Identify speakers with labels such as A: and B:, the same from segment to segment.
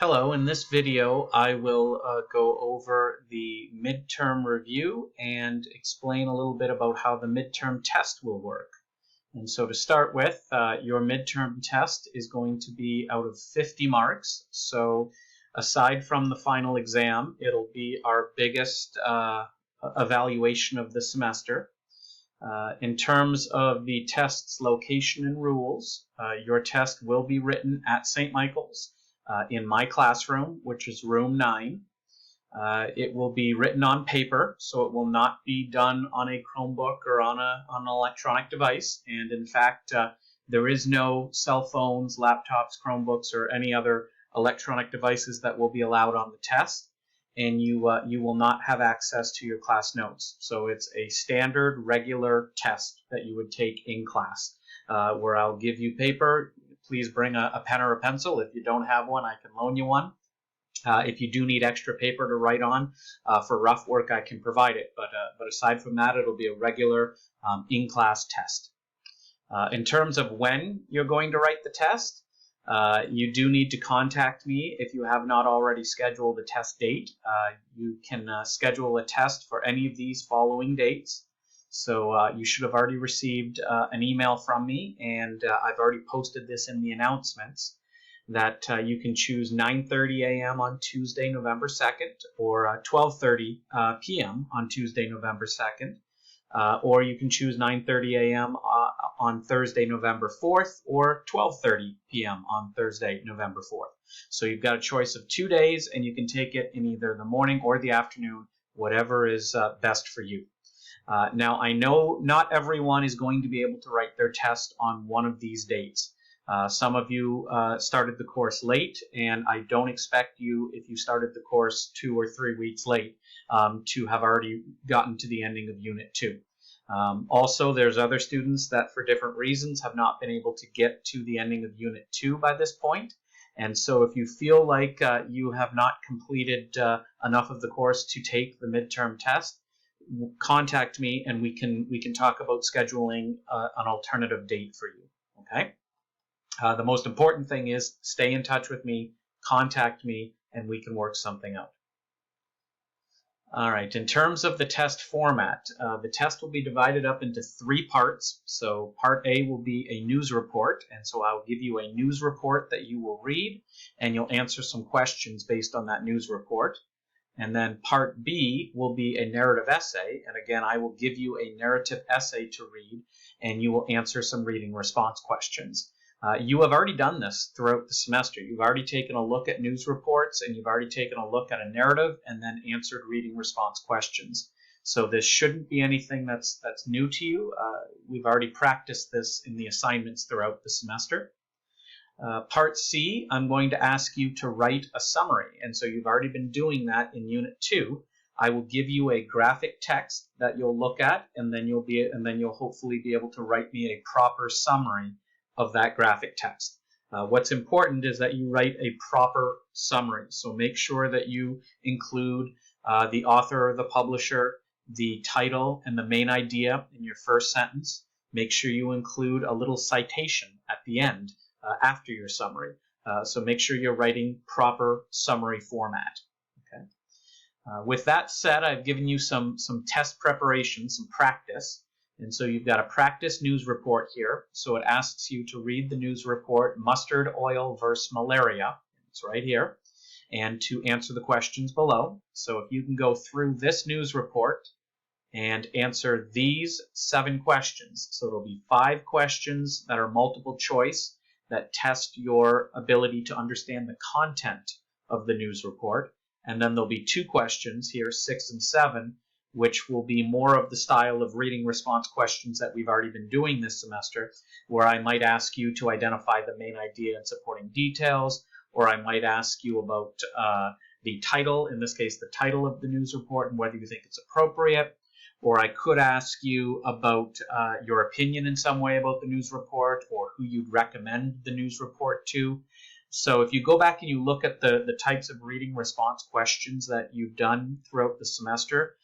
A: Hello, in this video I will go over the midterm review and explain a little bit about how the midterm test will work. And so to start with, your midterm test is going to be out of 50 marks. So aside from the final exam, it'll be our biggest evaluation of the semester. In terms of the test's location and rules, your test will be written at St. Michael's in my classroom, which is room 9. It will be written on paper, so it will not be done on a Chromebook or on an electronic device. And in fact, there is no cell phones, laptops, Chromebooks, or any other electronic devices that will be allowed on the test. And you will not have access to your class notes. So it's a standard, regular test that you would take in class, where I'll give you paper. Please bring a pen or a pencil. If you don't have one, I can loan you one. If you do need extra paper to write on for rough work, I can provide it. But aside from that, it'll be a regular in-class test. In terms of when you're going to write the test, you do need to contact me if you have not already scheduled a test date. You can schedule a test for any of these following dates. So you should have already received an email from me, and I've already posted this in the announcements, that you can choose 9:30 a.m. on Tuesday, November 2nd, or 12:30 p.m. on Tuesday, November 2nd. Or you can choose 9:30 a.m. On Thursday, November 4th, or 12:30 p.m. on Thursday, November 4th. So you've got a choice of 2 days, and you can take it in either the morning or the afternoon, whatever is best for you. Now, I know not everyone is going to be able to write their test on one of these dates. Some of you started the course late, and I don't expect you, if you started the course 2 or 3 weeks late, to have already gotten to the ending of Unit 2. Also, there's other students that for different reasons have not been able to get to the ending of Unit 2 by this point. And so if you feel like you have not completed enough of the course to take the midterm test, contact me and we can talk about scheduling an alternative date for you. Okay? The most important thing is stay in touch with me, contact me, and we can work something out. All right, in terms of the test format, the test will be divided up into 3 parts. So part A will be a news report, and so I'll give you a news report that you will read, and you'll answer some questions based on that news report. And then part B will be a narrative essay, and again, I will give you a narrative essay to read, and you will answer some reading response questions. You have already done this throughout the semester. You've already taken a look at news reports, and you've already taken a look at a narrative, and then answered reading response questions. So this shouldn't be anything that's new to you. We've already practiced this in the assignments throughout the semester. Part C, I'm going to ask you to write a summary, and so you've already been doing that in Unit 2. I will give you a graphic text that you'll look at, and then you'll hopefully be able to write me a proper summary of that graphic text. What's important is that you write a proper summary, so make sure that you include the author or the publisher, the title, and the main idea in your first sentence. Make sure you include a little citation at the end after your summary. So make sure you're writing proper summary format. Okay. With that said, I've given you some test preparation, some practice. And so you've got a practice news report here. So it asks you to read the news report, mustard oil versus malaria. It's right here. And to answer the questions below. So if you can go through this news report and answer these 7 questions. So there'll be 5 questions that are multiple choice that test your ability to understand the content of the news report. And then there'll be 2 questions here, 6 and 7, which will be more of the style of reading response questions that we've already been doing this semester, where I might ask you to identify the main idea and supporting details, or I might ask you about the title, in this case the title of the news report and whether you think it's appropriate, or I could ask you about your opinion in some way about the news report, or who you'd recommend the news report to. So if you go back and you look at the types of reading response questions that you've done throughout the semester,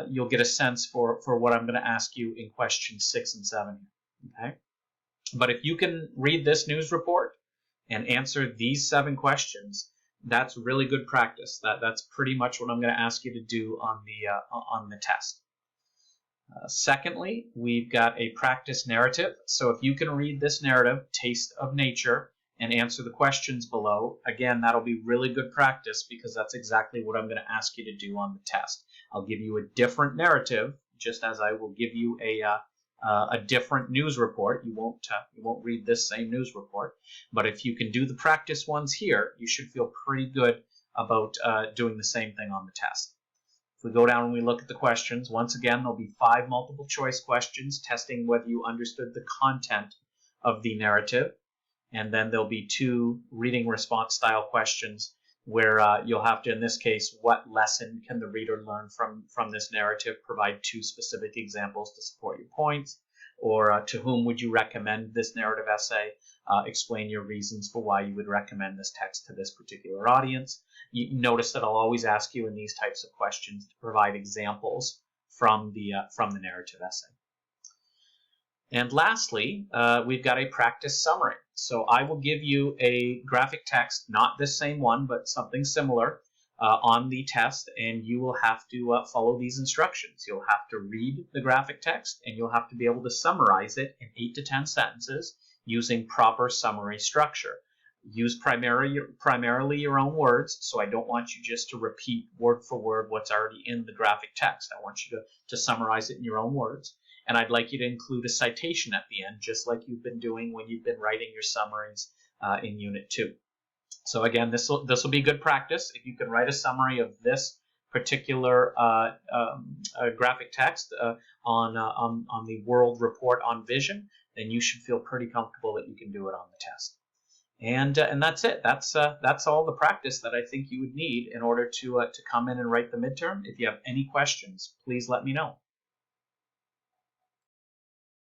A: you'll get a sense for what I'm going to ask you in questions 6 and 7. Okay? But if you can read this news report and answer these 7 questions, That's really good practice. That's pretty much what I'm going to ask you to do on the test. Secondly, we've got a practice narrative. So if you can read this narrative, Taste of Nature, and answer the questions below, again, that'll be really good practice because that's exactly what I'm going to ask you to do on the test. I'll give you a different narrative, just as I will give you a different news report. You won't read this same news report, but if you can do the practice ones here, you should feel pretty good about doing the same thing on the test. If we go down and we look at the questions, once again, there'll be 5 multiple choice questions testing whether you understood the content of the narrative. And then there'll be 2 reading response style questions where you'll have to, in this case, what lesson can the reader learn from this narrative? Provide 2 specific examples to support your points. Or to whom would you recommend this narrative essay? Explain your reasons for why you would recommend this text to this particular audience. You notice that I'll always ask you in these types of questions to provide examples from the narrative essay. And lastly, we've got a practice summary. So I will give you a graphic text, not this same one, but something similar on the test, and you will have to follow these instructions. You'll have to read the graphic text, and you'll have to be able to summarize it in 8 to 10 sentences using proper summary structure. Use primarily your own words, so I don't want you just to repeat word for word what's already in the graphic text. I want you to summarize it in your own words. And I'd like you to include a citation at the end, just like you've been doing when you've been writing your summaries in Unit 2. So again, this will be good practice. If you can write a summary of this particular graphic text on the World Report on Vision, then you should feel pretty comfortable that you can do it on the test. And that's it. That's all the practice that I think you would need in order to come in and write the midterm. If you have any questions, please let me know.